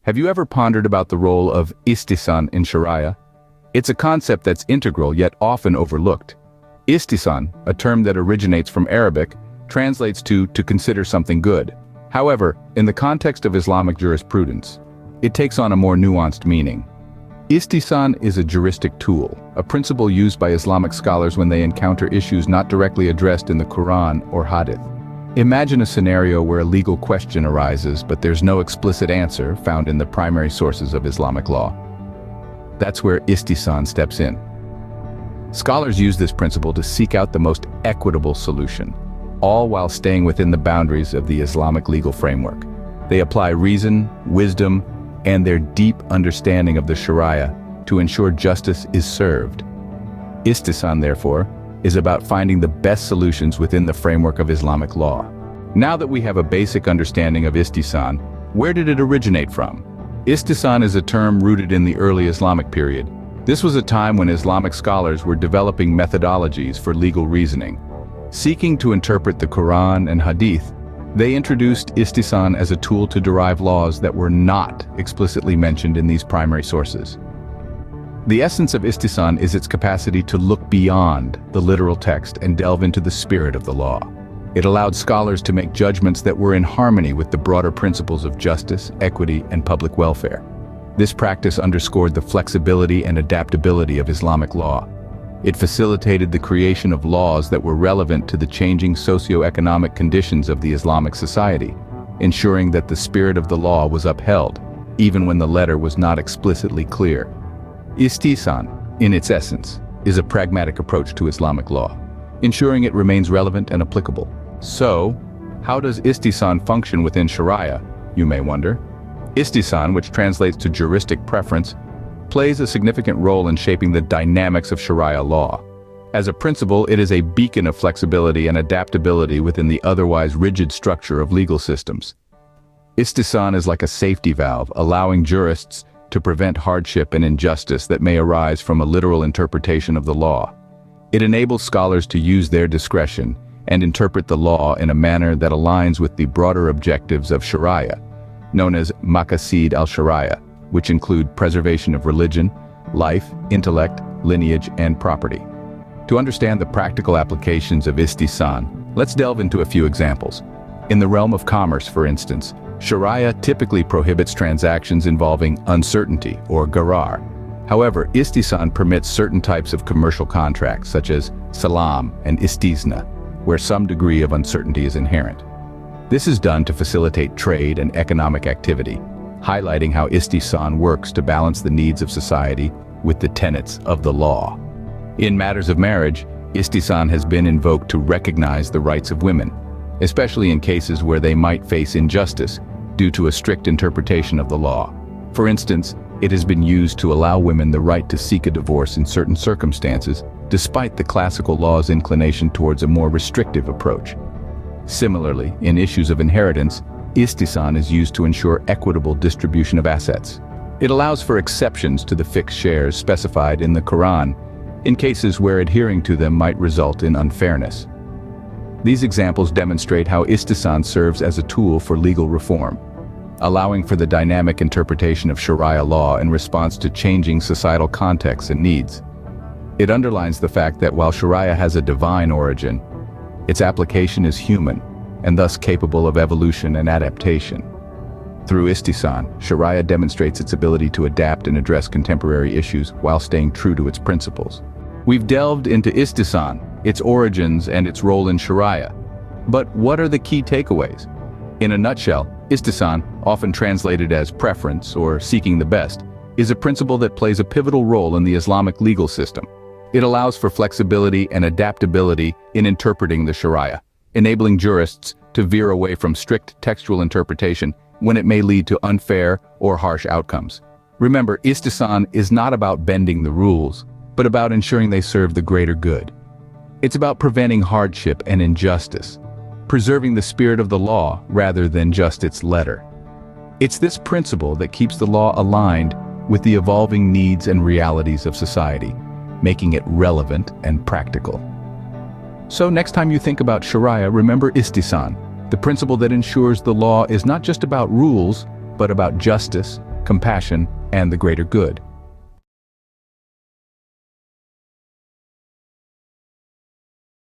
Have you ever pondered about the role of Istihsan in Shariah? It's a concept that's integral yet often overlooked. Istihsan, a term that originates from Arabic, translates to consider something good. However, in the context of Islamic jurisprudence, it takes on a more nuanced meaning. Istihsan is a juristic tool, a principle used by Islamic scholars when they encounter issues not directly addressed in the Quran or Hadith. Imagine a scenario where a legal question arises, but there's no explicit answer found in the primary sources of Islamic law. That's where Istihsan steps in. Scholars use this principle to seek out the most equitable solution, all while staying within the boundaries of the Islamic legal framework. They apply reason, wisdom, and their deep understanding of the Shariah to ensure justice is served. Istihsan, therefore, is about finding the best solutions within the framework of Islamic law. Now that we have a basic understanding of Istihsan, where did it originate from? Istihsan is a term rooted in the early Islamic period. This was a time when Islamic scholars were developing methodologies for legal reasoning. Seeking to interpret the Quran and Hadith, they introduced Istihsan as a tool to derive laws that were not explicitly mentioned in these primary sources. The essence of Istihsan is its capacity to look beyond the literal text and delve into the spirit of the law. It allowed scholars to make judgments that were in harmony with the broader principles of justice, equity, and public welfare. This practice underscored the flexibility and adaptability of Islamic law. It facilitated the creation of laws that were relevant to the changing socio-economic conditions of the Islamic society, ensuring that the spirit of the law was upheld, even when the letter was not explicitly clear. Istihsan, in its essence, is a pragmatic approach to Islamic law, ensuring it remains relevant and applicable. So, how does Istihsan function within Shariah, you may wonder? Istihsan, which translates to juristic preference, plays a significant role in shaping the dynamics of Shariah law. As a principle, it is a beacon of flexibility and adaptability within the otherwise rigid structure of legal systems. Istihsan is like a safety valve, allowing jurists to prevent hardship and injustice that may arise from a literal interpretation of the law. It enables scholars to use their discretion and interpret the law in a manner that aligns with the broader objectives of Shariah, known as Maqasid al-Shariah, which include preservation of religion, life, intellect, lineage, and property. To understand the practical applications of Istihsan, let's delve into a few examples. In the realm of commerce, for instance, Shariah typically prohibits transactions involving uncertainty or gharar. However, Istihsan permits certain types of commercial contracts, such as salam and istisna, where some degree of uncertainty is inherent. This is done to facilitate trade and economic activity, highlighting how Istihsan works to balance the needs of society with the tenets of the law. In matters of marriage, Istihsan has been invoked to recognize the rights of women, especially in cases where they might face injustice due to a strict interpretation of the law. For instance, it has been used to allow women the right to seek a divorce in certain circumstances, despite the classical law's inclination towards a more restrictive approach. Similarly, in issues of inheritance, Istihsan is used to ensure equitable distribution of assets. It allows for exceptions to the fixed shares specified in the Quran, in cases where adhering to them might result in unfairness. These examples demonstrate how Istihsan serves as a tool for legal reform, allowing for the dynamic interpretation of Shariah law in response to changing societal contexts and needs. It underlines the fact that while Shariah has a divine origin, its application is human, and thus capable of evolution and adaptation. Through Istihsan, Shariah demonstrates its ability to adapt and address contemporary issues while staying true to its principles. We've delved into Istihsan, its origins, and its role in Shariah. But what are the key takeaways? In a nutshell, Istihsan, often translated as preference or seeking the best, is a principle that plays a pivotal role in the Islamic legal system. It allows for flexibility and adaptability in interpreting the Shariah, enabling jurists to veer away from strict textual interpretation when it may lead to unfair or harsh outcomes. Remember, Istihsan is not about bending the rules, but about ensuring they serve the greater good. It's about preventing hardship and injustice, preserving the spirit of the law rather than just its letter. It's this principle that keeps the law aligned with the evolving needs and realities of society, making it relevant and practical. So next time you think about Shariah, remember Istihsan, the principle that ensures the law is not just about rules, but about justice, compassion, and the greater good.